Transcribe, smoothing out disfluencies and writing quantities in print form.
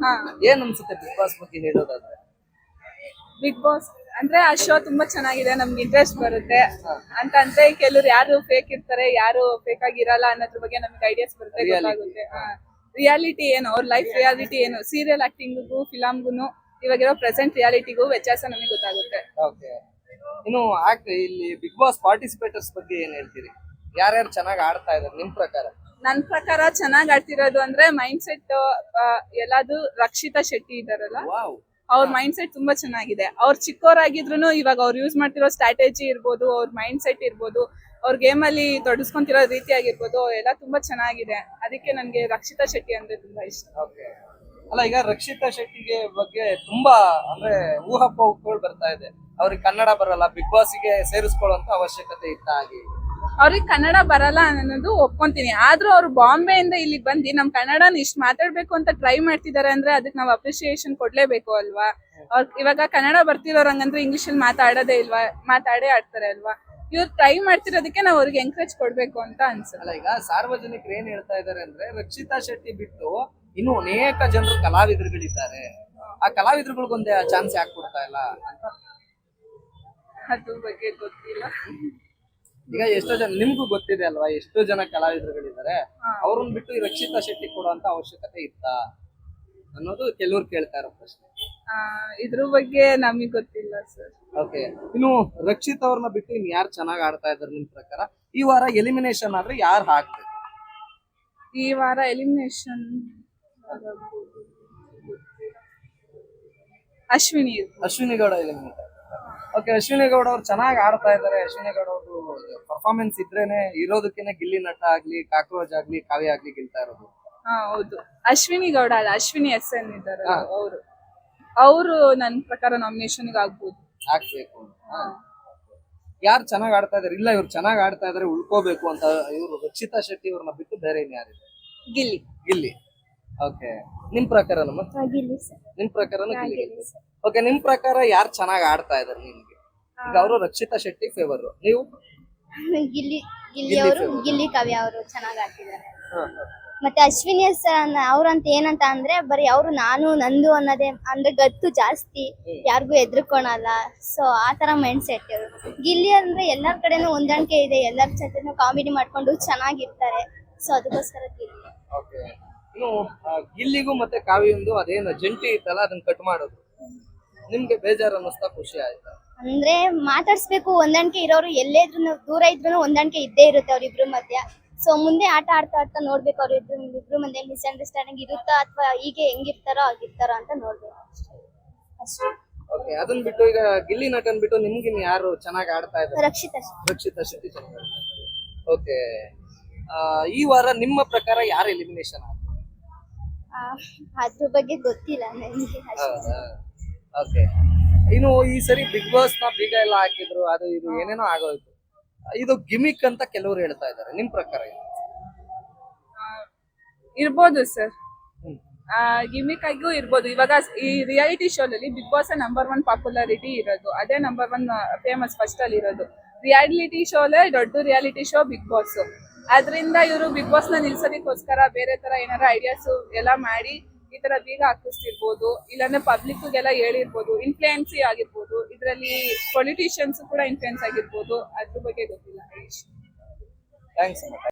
ಹಾ ಏನ್ ಅನ್ಸುತ್ತೆ ಬಿಗ್ ಬಾಸ್ ಬಗ್ಗೆ ಹೇಳೋದಾದ್ರೆ? ಬಿಗ್ ಬಾಸ್ ಅಂದ್ರೆ ಆ ಶೋ ತುಂಬಾ ಚೆನ್ನಾಗಿದೆ, ನಮ್ಗೆ ಇಂಟ್ರೆಸ್ಟ್ ಬರುತ್ತೆ ಅಂದ್ರೆ ಕೆಲವ್ರು ಯಾರು ಫೇಕ್ ಇರ್ತಾರೆ, ಯಾರು ಫೇಕ್ ಆಗಿರಲ್ಲ ಅನ್ನೋದ್ರ ಬಗ್ಗೆ ನಮ್ಗೆ ಐಡಿಯಾಸ್ ಬರುತ್ತೆ, ಗೊತ್ತಾಗುತ್ತೆ. ರಿಯಾಲಿಟಿ ಏನು, ಅವ್ರ ಲೈಫ್ ರಿಯಾಲಿಟಿ ಏನು, ಸೀರಿಯಲ್ ಆಕ್ಟಿಂಗ್ಗೂ ಫಿಲಮ್ಗೂ ಇವಾಗಿರೋ ಪ್ರೆಸೆಂಟ್ ರಿಯಾಲಿಟಿಗೂ ವ್ಯತ್ಯಾಸ ನಮಗೆ ಗೊತ್ತಾಗುತ್ತೆ. ಓಕೆ. ಇನ್ನು ಇಲ್ಲಿ ಬಿಗ್ ಬಾಸ್ ಪಾರ್ಟಿಸಿಪೇಟರ್ಸ್ ಬಗ್ಗೆ ಏನ್ ಹೇಳ್ತೀರಿ? ಯಾರ್ಯಾರು ಚೆನ್ನಾಗಿ ಆಡ್ತಾ ಇದಾರೆ ನಿಮ್ ಪ್ರಕಾರ? ನನ್ ಪ್ರಕಾರ ಚೆನ್ನಾಗ್ ಆಡ್ತಿರೋದು ಅಂದ್ರೆ ಮೈಂಡ್ ಸೆಟ್ ಎಲ್ಲಾದು ರಕ್ಷಿತಾ ಶೆಟ್ಟಿ ಇದಾರಲ್ಲ, ವಾವ್. ಅವ್ರ ಮೈಂಡ್ ಸೆಟ್ ತುಂಬಾ ಚೆನ್ನಾಗಿದೆ. ಅವ್ರು ಚಿಕ್ಕವರಾಗಿದ್ರು ಇವಾಗ ಅವ್ರು ಯೂಸ್ ಮಾಡ್ತಿರೋ ಸ್ಟ್ರಾಟಜಿ ಇರ್ಬೋದು, ಅವ್ರ ಮೈಂಡ್ ಸೆಟ್ ಇರ್ಬೋದು, ಅವ್ರ ಗೇಮ್ ಅಲ್ಲಿ ತೊಡಸ್ಕೊಂತಿರೋ ರೀತಿ ಆಗಿರ್ಬೋದು, ಎಲ್ಲ ತುಂಬಾ ಚೆನ್ನಾಗಿದೆ. ಅದಕ್ಕೆ ನನ್ಗೆ ರಕ್ಷಿತಾ ಶೆಟ್ಟಿ ಅಂದ್ರೆ ತುಂಬಾ ಇಷ್ಟ. ಓಕೆ. ಅಲ್ಲ, ಈಗ ರಕ್ಷಿತಾ ಶೆಟ್ಟಿಗೆ ಬಗ್ಗೆ ತುಂಬಾ ಅಂದ್ರೆ ಊಹಾಪೋಹಗಳು ಬರ್ತಾ ಇದೆ. ಅವ್ರಿಗೆ ಕನ್ನಡ ಬರಲ್ಲ, ಬಿಗ್ ಬಾಸ್ಗೆ ಸೇರಿಸ್ಕೊಳ್ಳುವಂತ ಅವಶ್ಯಕತೆ ಇತ್ತ ಹಾಗೆ? ಅವ್ರಿಗೆ ಕನ್ನಡ ಬರಲ್ಲ ಅನ್ನೋದು ಒಪ್ಕೊಂತೀನಿ. ಆದ್ರೂ ಅವ್ರು ಬಾಂಬೆಯಿಂದ ಇಲ್ಲಿಗೆ ಬಂದು ನಮ್ ಕನ್ನಡನ ಇಷ್ಟ ಮಾತಾಡ್ಬೇಕು ಅಂತ ಟ್ರೈ ಮಾಡ್ತಿದಾರೆ ಅಂದ್ರೆ ಅದಕ್ಕೆ ನಾವು ಅಪ್ರಿಸಿಯೇಷನ್ ಕೊಡ್ಲೇಬೇಕು ಅಲ್ವಾ. ಅವ್ರ ಇವಾಗ ಕನ್ನಡ ಬರ್ತಿರೋರ್ ಹಂಗಂದ್ರೆ ಇಂಗ್ಲಿಷ್ ಅಲ್ಲಿ ಮಾತಾಡೋದೇ ಇಲ್ವಾ, ಮಾತಾಡೇ ಆಡ್ತಾರೆ ಅಲ್ವಾ. ಇವ್ರು ಟ್ರೈ ಮಾಡ್ತಿರೋದಕ್ಕೆ ನಾವು ಅವ್ರಿಗೆ ಎಂಕರೇಜ್ ಕೊಡ್ಬೇಕು ಅಂತ ಅನ್ಸುತ್ತೆ. ಅಲ್ಲ, ಈಗ ಸಾರ್ವಜನಿಕರು ಏನ್ ಹೇಳ್ತಾ ಇದಾರೆ ಅಂದ್ರೆ ರಕ್ಷಿತಾ ಶೆಟ್ಟಿ ಬಿಟ್ಟು ಇನ್ನು ಅನೇಕ ಜನರು ಕಲಾವಿದರುಗಳಿದ್ದಾರೆ, ಆ ಕಲಾವಿದರುಗಳಿಗೊಂದೇ ಚಾನ್ಸ್ ಯಾಕೆ ಕೊಡ್ತಾ ಇಲ್ಲ ಅಂತ. ಅದ್ರ ಬಗ್ಗೆ ಗೊತ್ತಿಲ್ಲ. ಈಗ ಎಷ್ಟೋ ಜನ, ನಿಮ್ಗೂ ಗೊತ್ತಿದೆ ಅಲ್ವಾ, ಎಷ್ಟೋ ಜನ ಕಲಾವಿದರುಗಳಿದ್ದಾರೆ, ಅವ್ರನ್ನ ಬಿಟ್ಟು ಈ ರಕ್ಷಿತಾ ಶೆಟ್ಟಿ ಕೊಡುವಂತ ಅವಶ್ಯಕತೆ ಇತ್ತ ಅನ್ನೋದು ಕೆಲವ್ರು ಕೇಳ್ತಾ ಇರೋ ಪ್ರಶ್ನೆ. ಇದ್ರ ಬಗ್ಗೆ ನಮಗ್ ಗೊತ್ತಿಲ್ಲ ಸರ್. ಓಕೆ. ಇನ್ನು ರಕ್ಷಿತ್ ಅವ್ರನ್ನ ಬಿಟ್ಟು ಇನ್ ಯಾರು ಚೆನ್ನಾಗಿ ಆಡ್ತಾ ಇದಾರೆ ನಿಮ್ ಪ್ರಕಾರ? ಈ ವಾರ ಎಲಿಮಿನೇಷನ್ ಆದ್ರೆ ಯಾರು ಹಾಕ್ಬೇಕು? ಈ ವಾರ elimination Ashwini Gowda eliminate. Okay. Ashwini Gowda ಅವ್ರು ಚೆನ್ನಾಗಿ ಆಡ್ತಾ ಇದಾರೆ. ಅಶ್ವಿನಿ ಗೌಡ ಅವ್ರು ಪರ್ಫಾರ್ಮೆನ್ಸ್ ಇದ್ರೇನೆ ಇರೋದಕ್ಕಿಂತ ಗಿಲ್ಲಿ ನಟ ಆಗ್ಲಿ, ಕಾಕ್ರೋಚ್ ಆಗ್ಲಿ, ಕಾವ್ಯ ಆಗ್ಲಿ ಗೆಲ್ತಾ ಇರೋದು. ಹೌದು. ಅಶ್ವಿನಿ ಗೌಡ ಅಲ್ಲ, ಅಶ್ವಿನಿ SN ಇದ್ದಾರೆ, ಅವರು ನನ್ನ ಪ್ರಕಾರ ನಾಮಿನೇಷನ್ ಆಗ್ಬೋದು. ಹಾಕ್ಬೇಕು. ಯಾರು ಚೆನ್ನಾಗಿ ಆಡ್ತಾ ಇದಾರೆ? ಇಲ್ಲ, ಇವ್ರು ಚೆನ್ನಾಗಿ ಆಡ್ತಾ ಇದಾರೆ, ಉಳ್ಕೋಬೇಕು ಅಂತ ಇವ್ರು ರಕ್ಷಿತಾ ಶೆಟ್ಟಿ ಅವ್ರನ್ನ ಬಿಟ್ಟು ಬೇರೆ ಇನ್ಯಾರಿದೆ? ಗಿಲ್ಲಿ. ಓಕೆ. ನಿಮ್ ಪ್ರಕಾರ ನಿಮ್ ಪ್ರಕಾರನು ಗಿಲ್ಲಿ. ಓಕೆ. ನಿಮ್ ಪ್ರಕಾರ ಯಾರು ಚೆನ್ನಾಗಿ ಆಡ್ತಾ ಇದಾರೆ ನಿಮ್ಗೆ? ಈಗ ಅವರು ರಕ್ಷಿತಾ ಶೆಟ್ಟಿ ಫೇವರ್, ನೀವು? ಗಿಲ್ಲಿ ಕಾವ್ಯ ಅವರು ಚೆನ್ನಾಗಿ ಆಡ್ತಿದ್ದಾರೆ. ಮತ್ತೆ ಅಶ್ವಿನಿ ಅವ್ರಂತ ಏನಂತ ಅಂದ್ರೆ ಬರೀ ಅವ್ರು ನಾನು ನಂದು ಅನ್ನೋದೇ ಅಂದ್ರೆ ಗತ್ತು ಜಾಸ್ತಿ, ಯಾರಿಗೂ ಎದ್ರುಕೊಳಲ್ಲ. ಸೊ ಆತರ ಮೈಂಡ್ ಸೆಟ್. ಗಿಲ್ಲಿ ಅಂದ್ರೆ ಎಲ್ಲರ ಕಡೆನೂ ಹೊಂದಾಣಿಕೆ ಇದೆ, ಎಲ್ಲರ ಜೊತೆನೂ ಕಾಮಿಡಿ ಮಾಡ್ಕೊಂಡು ಚೆನ್ನಾಗಿರ್ತಾರೆ. ಸೊ ಅದಕ್ಕೋಸ್ಕರ ಗಿಲ್ಲಿ. ಓಕೆ. ಇನ್ನು ಗಿಲ್ಲಿಗೂ ಮತ್ತೆ ಕಾವ್ಯಂದು ಅದೇನು ಜಂಟಿ ಇತ್ತಲ್ಲ, ಅದನ್ನ ಕಟ್ ಮಾಡೋದು ನಿಮ್ಗೆ ಬೇಜಾರು ಅನ್ನಿಸ್ತಾ, ಖುಷಿ ಆಯ್ತಾ? ಅಂದ್ರೆ ಮಾತಾಡ್ಸ್ಬೇಕು, ಹೊಂದಾಣಿಕೆ ಇರೋರು ಎಲ್ಲೇ ಇದ್ರು ದೂರ ಇದ್ರು ಹೊಂದಾಣಿಕೆ ಇದ್ದೇ ಇರುತ್ತೆ ಅವ್ರಿಬ್ರು ಮಧ್ಯ. ಸೊ ಮುಂದೆ ಆಟ ಆಡ್ತಾ ನೋಡ್ಬೇಕು, ಅವ್ರ ಇಬ್ರು ಮಧ್ಯೆ ಮಿಸ್ಅಂಡರ್ಸ್ಟ್ಯಾಂಡಿಂಗ್ ಇರುತ್ತಾ ಅಥವಾ ಹೀಗೆ ಹೆಂಗಿರ್ತಾರೋ ಆಗಿರ್ತಾರೋ ಅಂತ ನೋಡ್ಬೇಕು ಅಷ್ಟೇ. ಓಕೆ. ಅದನ್ನ ಬಿಟ್ಟು ಈಗ ಗಿಲ್ಲಿ ನಟನ್ ಬಿಟ್ಟು ನಿಮ್ಗಿನ್ ಯಾರು ಚೆನ್ನಾಗಿ ಆಡ್ತಾ ಇದ್ದಾರೆ? ರಕ್ಷಿತಾ ಶೆಟ್ಟಿ ಚೆನ್ನಾಗಿ ಆಡ್ತಾ ಇದ್ದಾರೆ. ಓಕೆ. ಈ ವಾರ ನಿಮ್ಮ ಪ್ರಕಾರ ಯಾರು ಎಲಿಮಿನೇಷನ್ ಆಗ್ತಾರೆ? ಅದ್ರ ಬಗ್ಗೆ ಗೊತ್ತಿಲ್ಲ ನನಗೆ. ಓಕೆ. ಇನ್ನು ಈ ಸರಿ ಬಿಗ್ ಬಾಸ್ ನ ಬೀಗ ಎಲ್ಲ ಹಾಕಿದ್ರು, ಅದು ಇದು ಏನೇನೋ ಆಗೋಯ್ತು. ಇದು ಗಿಮಿಕ್ ಅಂತ ಕೆಲವರು ಹೇಳ್ತಾ ಇದ್ದಾರೆ, ನಿಮ್ ಪ್ರಕಾರ ಇರ್ಬೋದು ಸರ್. ಗಿಮಿಕ್ ಆಗಿಯೂ ಇರ್ಬೋದು. ಇವಾಗ ಈ ರಿಯಾಲಿಟಿ ಶೋದಲ್ಲಿ ಬಿಗ್ ಬಾಸ್ ನಂಬರ್ 1 ಪಾಪ್ಯುಲಾರಿಟಿ ಇರೋದು, ಅದೇ ನಂಬರ್ 1 ಫೇಮಸ್ ಫಸ್ಟ್ ಅಲ್ಲಿ ಇರೋದು. ರಿಯಾಲಿಟಿ ಶೋಲೇ ದೊಡ್ಡ ರಿಯಾಲಿಟಿ ಶೋ ಬಿಗ್ ಬಾಸ್. ಅದರಿಂದ ಇವರು ಬಿಗ್ ಬಾಸ್ ನ ನಿಲ್ಸೋದಕ್ಕೋಸ್ಕರ ಬೇರೆ ತರ ಏನಾರ ಐಡಿಯಾಸ್ ಎಲ್ಲ ಮಾಡಿ ಈ ತರ ಬೀಗ ಹಾಕಿಸ್ತಿರ್ಬೋದು, ಇಲ್ಲಾಂದ್ರೆ ಪಬ್ಲಿಕ್ಗೆಲ್ಲ ಹೇಳಿರ್ಬೋದು, ಇನ್ಫ್ಲೂಯೆನ್ಸಿ ಆಗಿರ್ಬೋದು. ಇದರಲ್ಲಿ ಪೊಲಿಟಿಷಿಯನ್ಸ್ ಕೂಡ ಇನ್ಫ್ಲೂಯೆನ್ಸ್ ಆಗಿರ್ಬೋದು, ಅದ್ರ ಬಗ್ಗೆ ಗೊತ್ತಿಲ್ಲ. ಥ್ಯಾಂಕ್ಸ್.